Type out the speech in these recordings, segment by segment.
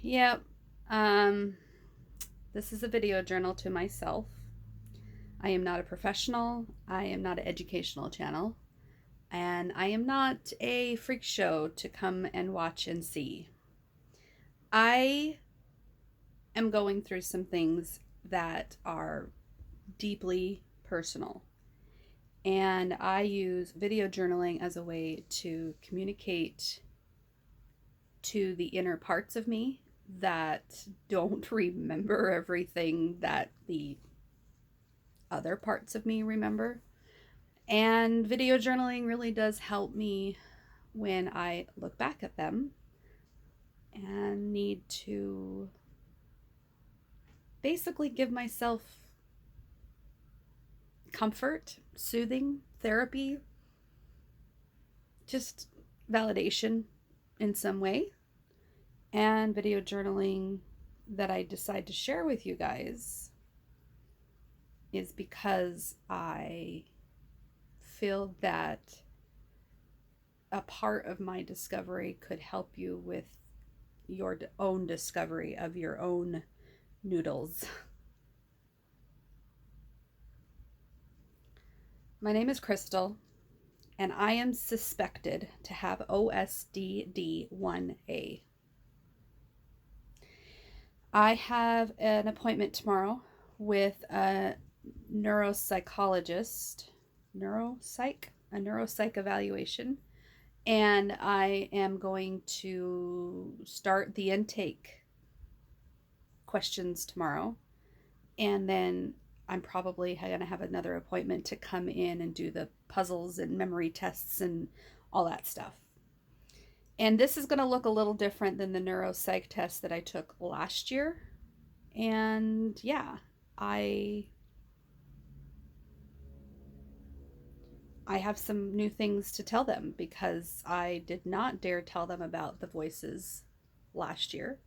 Yep. Um, this is a video journal to myself. I am not a professional. I am not an educational channel. And I am not a freak show to come and watch and see. I am going through some things that are deeply personal. And I use video journaling as a way to communicate to the inner parts of me that don't remember everything that the other parts of me remember. And video journaling really does help me when I look back at them and need to basically give myself comfort, soothing, therapy, just validation in some way. And video journaling that I decide to share with you guys is because I feel that a part of my discovery could help you with your own discovery of your own noodles. My name is Crystal, and I am suspected to have OSDD1A. I have an appointment tomorrow with a neuropsychologist, a neuropsych evaluation, and I am going to start the intake questions tomorrow, and then I'm probably going to have another appointment to come in and do the puzzles and memory tests and all that stuff. And this is going to look a little different than the neuropsych test that I took last year. And yeah, I have some new things to tell them because I did not dare tell them about the voices last year.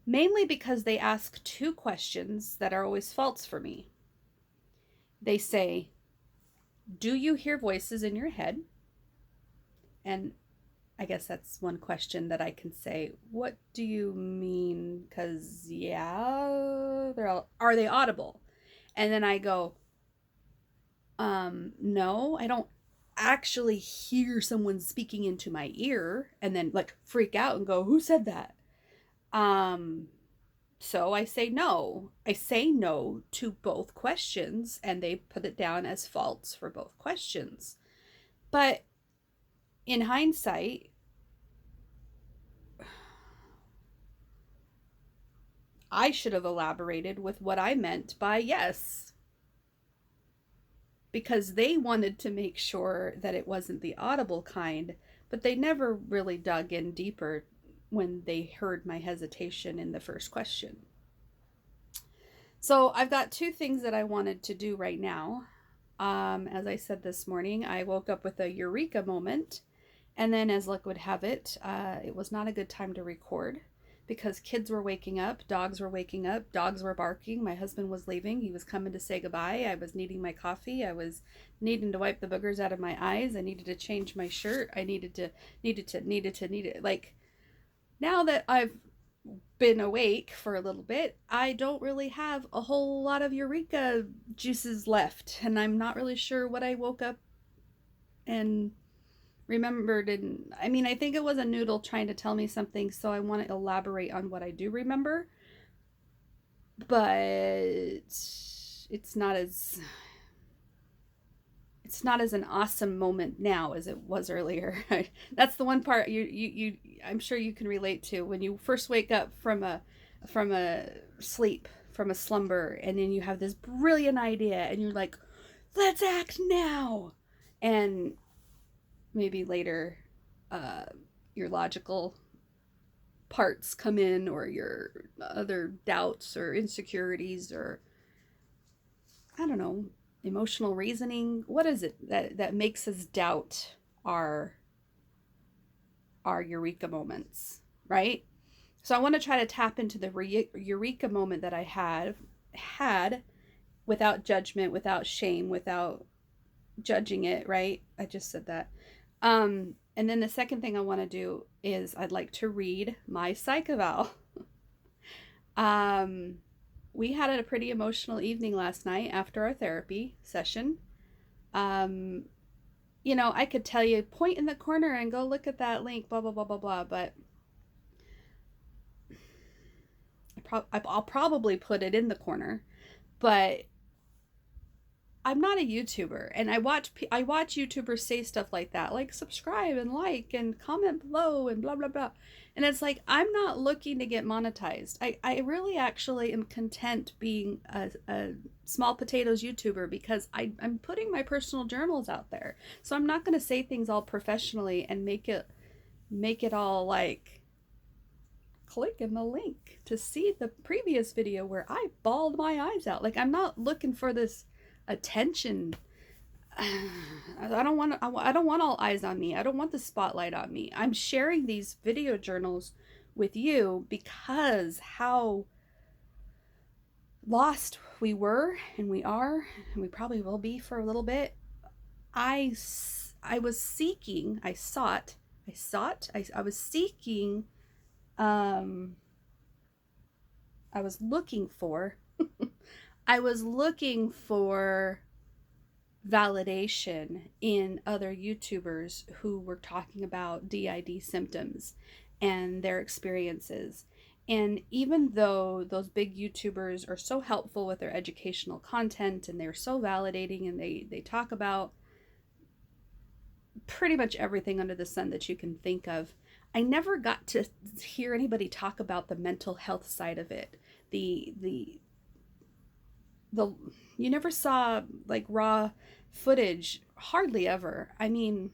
Mainly because they ask two questions that are always false for me. They say, "Do you hear voices in your head?" And I guess that's one question that I can say, "What do you mean?" Because, yeah, are they audible? And then I go, no, I don't actually hear someone speaking into my ear, and then like freak out and go, "Who said that?" Um, so I say no. I say no to both questions, and they put it down as false for both questions. But in hindsight, I should have elaborated with what I meant by yes, because they wanted to make sure that it wasn't the audible kind, but they never really dug in deeper when they heard my hesitation in the first question. So I've got two things that I wanted to do right now. As I said this morning, I woke up with a eureka moment, and then as luck would have it, it was not a good time to record because kids were waking up, dogs were waking up, dogs were barking, my husband was leaving, he was coming to say goodbye, I was needing my coffee, I was needing to wipe the boogers out of my eyes, I needed to change my shirt, I needed like, now that I've been awake for a little bit, I don't really have a whole lot of eureka juices left, and I'm not really sure what I woke up and remembered. And I mean, I think it was a noodle trying to tell me something, so I want to elaborate on what I do remember, but it's not as an awesome moment now as it was earlier. That's the one part you I'm sure you can relate to when you first wake up from a sleep, from a slumber, and then you have this brilliant idea and you're like, let's act now. And maybe later your logical parts come in, or your other doubts or insecurities, or I don't know, emotional reasoning. What is it that makes us doubt our eureka moments, right? So I want to try to tap into the eureka moment that I had without judgment, without shame, without judging it, right? I just said that. And then the second thing I want to do is I'd like to read my psych eval. Um, we had a pretty emotional evening last night after our therapy session. Um, I could tell you, point in the corner and go look at that link, blah, blah, blah, blah, blah, but I'll probably put it in the corner, but I'm not a YouTuber, and I watch YouTubers say stuff like that, like subscribe and like and comment below and blah blah blah. And it's like I'm not looking to get monetized. I really actually am content being a small potatoes YouTuber because I'm putting my personal journals out there. So I'm not gonna say things all professionally and make it all like click in the link to see the previous video where I bawled my eyes out. Like I'm not looking for this attention. I don't want all eyes on me. I don't want the spotlight on me. I'm sharing these video journals with you because how lost we were and we are and we probably will be for a little bit. I was seeking, I was seeking, um I was looking for I was looking for validation in other YouTubers who were talking about d.i.d symptoms and their experiences. And even though those big YouTubers are so helpful with their educational content and they're so validating and they talk about pretty much everything under the sun that you can think of, I never got to hear anybody talk about the mental health side of it. The you never saw like raw footage, hardly ever. I mean,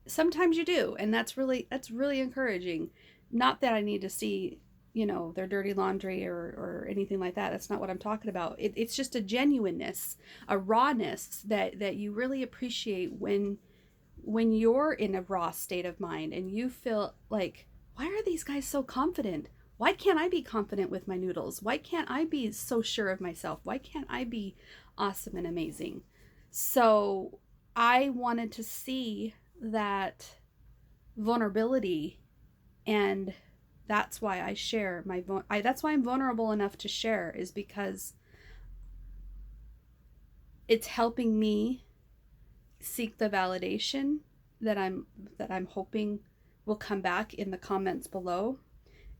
sometimes you do, and that's really encouraging. Not that I need to see, their dirty laundry or anything like that. That's not what I'm talking about. It's just a genuineness, a rawness that you really appreciate when you're in a raw state of mind and you feel like, why are these guys so confident? Why can't I be confident with my noodles? Why can't I be so sure of myself? Why can't I be awesome and amazing? So I wanted to see that vulnerability, and that's why I share that's why I'm vulnerable enough to share, is because it's helping me seek the validation that I'm hoping will come back in the comments below.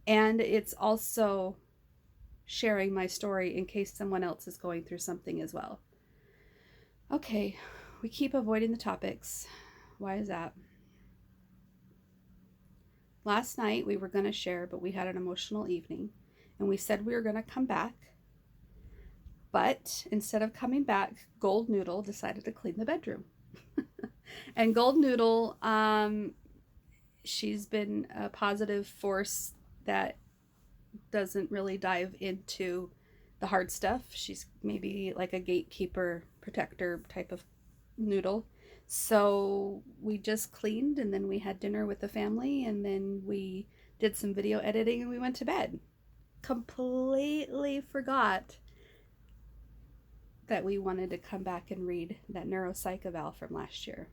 And it's also sharing my story in case someone else is going through something as well. Okay, we keep avoiding the topics. Why is that? Last night we were going to share, but we had an emotional evening and we said we were going to come back. But instead of coming back, Gold Noodle decided to clean the bedroom. And Gold Noodle, she's been a positive force that doesn't really dive into the hard stuff. She's maybe like a gatekeeper, protector type of noodle. So we just cleaned and then we had dinner with the family and then we did some video editing and we went to bed. Completely forgot that we wanted to come back and read that neuropsych eval from last year.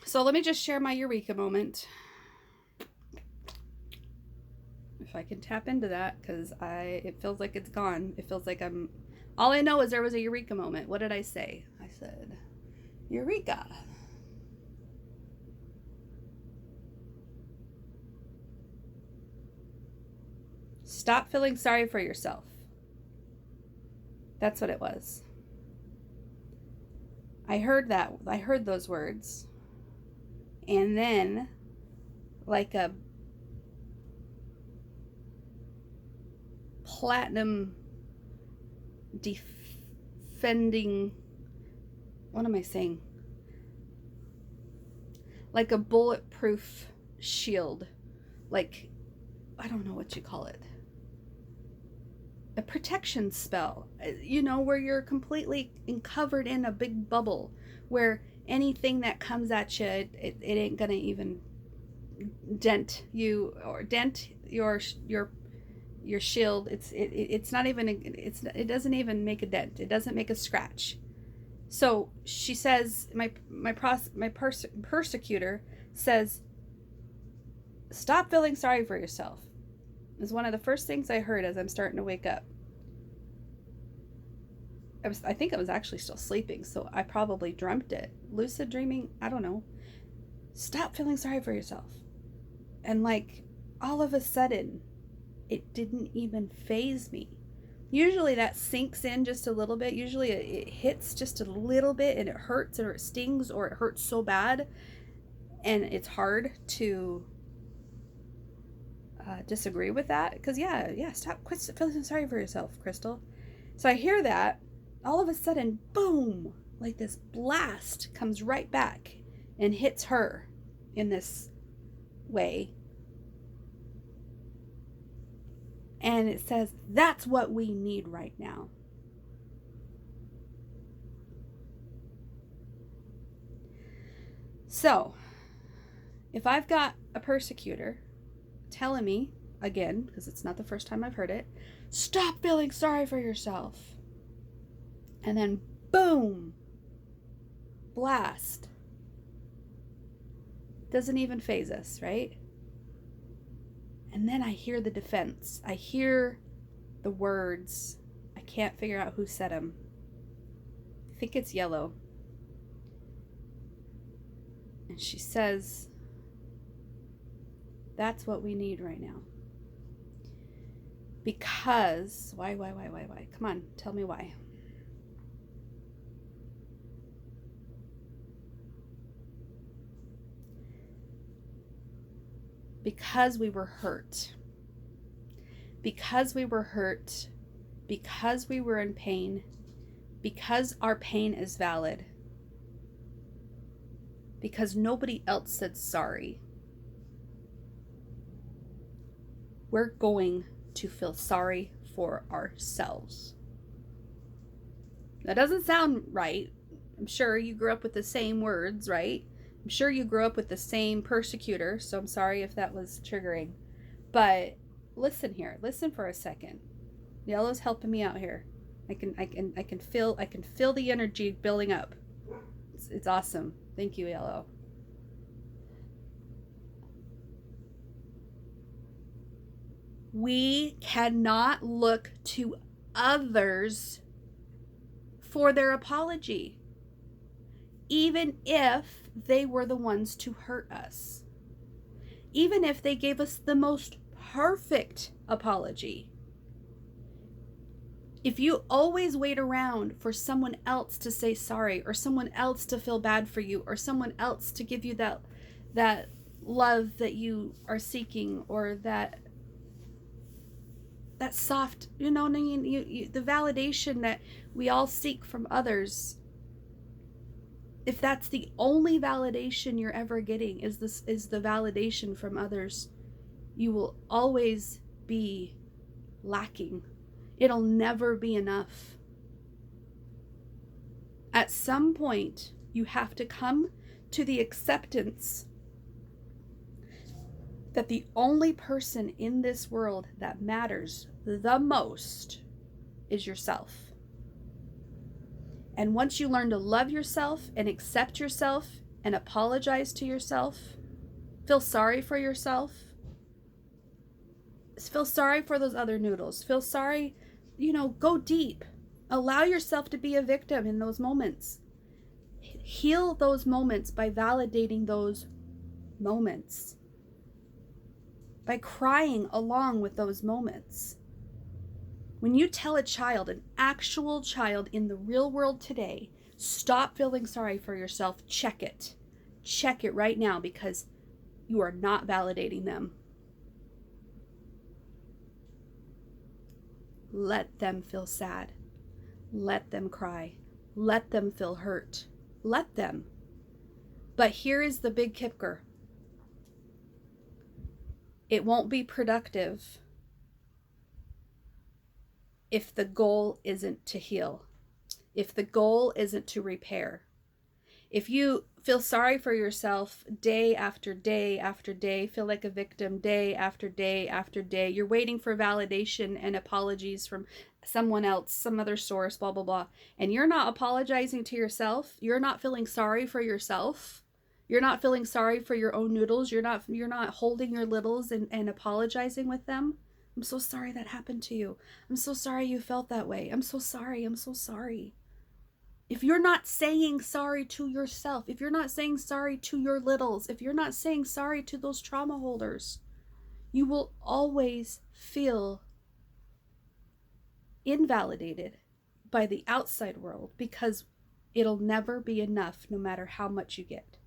So let me just share my eureka moment. If I can tap into that, because it feels like it's gone. It feels like all I know is there was a eureka moment. What did I say? I said, eureka. Stop feeling sorry for yourself. That's what it was. I heard those words. And then, like a platinum defending, what am I saying? Like a bulletproof shield. Like, I don't know what you call it. A protection spell, where you're completely covered in a big bubble, where anything that comes at you, it ain't gonna even dent you or dent your shield. It's not even it doesn't even make a dent. It doesn't make a scratch. So she says, my persecutor says, stop feeling sorry for yourself. is one of the first things I heard as I'm starting to wake up. I think I was actually still sleeping, so I probably dreamt it. Lucid dreaming, I don't know. Stop feeling sorry for yourself. And like all of a sudden, it didn't even faze me. Usually that sinks in just a little bit. Usually it hits just a little bit and it hurts or it stings or it hurts so bad. And it's hard to disagree with that. Because quit feeling sorry for yourself, Crystal. So I hear that. All of a sudden, boom, like this blast comes right back and hits her in this way. And it says, that's what we need right now. So, if I've got a persecutor telling me, again, because it's not the first time I've heard it, stop feeling sorry for yourself. And then, boom, blast. Doesn't even faze us, right? And then I hear the defense. I hear the words. I can't figure out who said them. I think it's Yellow. And she says, that's what we need right now. Because, why? Come on, tell me why. Because we were hurt. Because we were hurt. Because we were in pain. Because our pain is valid. Because nobody else said sorry. We're going to feel sorry for ourselves. That doesn't sound right. I'm sure you grew up with the same words, right? I'm sure you grew up with the same persecutor, so I'm sorry if that was triggering. But listen here. Listen for a second. Yellow's helping me out here. I can feel the energy building up. It's awesome. Thank you, Yellow. We cannot look to others for their apology, even if they were the ones to hurt us. Even if they gave us the most perfect apology. If you always wait around for someone else to say sorry, or someone else to feel bad for you, or someone else to give you that love that you are seeking, or that soft, the validation that we all seek from others, if that's the only validation you're ever getting is the validation from others, you will always be lacking. It'll never be enough. At some point, you have to come to the acceptance that the only person in this world that matters the most is yourself. And once you learn to love yourself and accept yourself and apologize to yourself, feel sorry for yourself, feel sorry for those other noodles, feel sorry, go deep. Allow yourself to be a victim in those moments. Heal those moments by validating those moments, by crying along with those moments. When you tell a child, an actual child in the real world today, stop feeling sorry for yourself, check it. Check it right now, because you are not validating them. Let them feel sad. Let them cry. Let them feel hurt. Let them. But here is the big kicker. It won't be productive if the goal isn't to heal, if the goal isn't to repair. If you feel sorry for yourself day after day after day, feel like a victim day after day after day, you're waiting for validation and apologies from someone else, some other source, blah, blah, blah, and you're not apologizing to yourself, you're not feeling sorry for yourself, you're not feeling sorry for your own noodles, you're not holding your littles and apologizing with them, I'm so sorry that happened to you. I'm so sorry you felt that way. I'm so sorry. I'm so sorry. If you're not saying sorry to yourself, if you're not saying sorry to your littles, if you're not saying sorry to those trauma holders, you will always feel invalidated by the outside world because it'll never be enough no matter how much you get.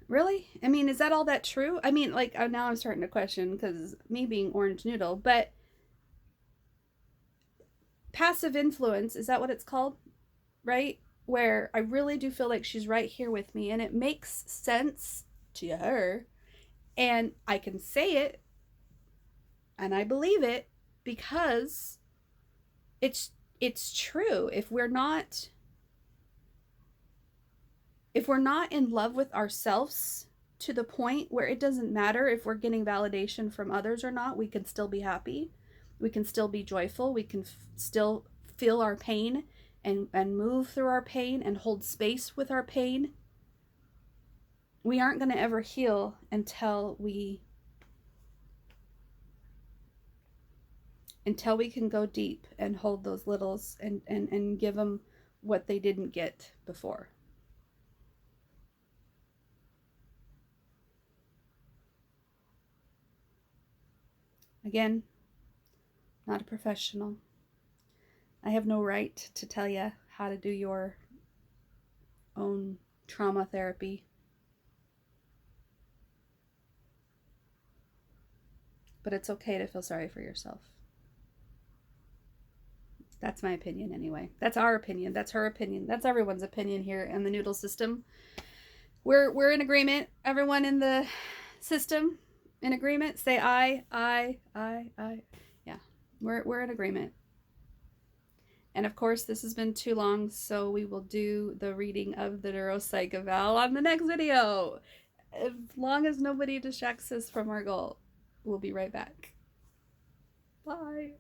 Really? I mean, is that all that true? I mean, like, now I'm starting to question because me being orange noodle, but passive influence, is that what it's called? Right? Where I really do feel like she's right here with me and it makes sense to her and I can say it and I believe it because it's true. If we're not in love with ourselves to the point where it doesn't matter if we're getting validation from others or not, we can still be happy. We can still be joyful. We can still feel our pain and move through our pain and hold space with our pain. We aren't going to ever heal until we can go deep and hold those littles and give them what they didn't get before. Again, not a professional. I have no right to tell you how to do your own trauma therapy. But it's okay to feel sorry for yourself. That's my opinion anyway. That's our opinion. That's her opinion. That's everyone's opinion here in the noodle system. We're in agreement. Everyone in the system in agreement. Say I. Yeah. We're in agreement. And of course, this has been too long, so we will do the reading of the neuropsych eval on the next video. As long as nobody distracts us from our goal, we'll be right back. Bye.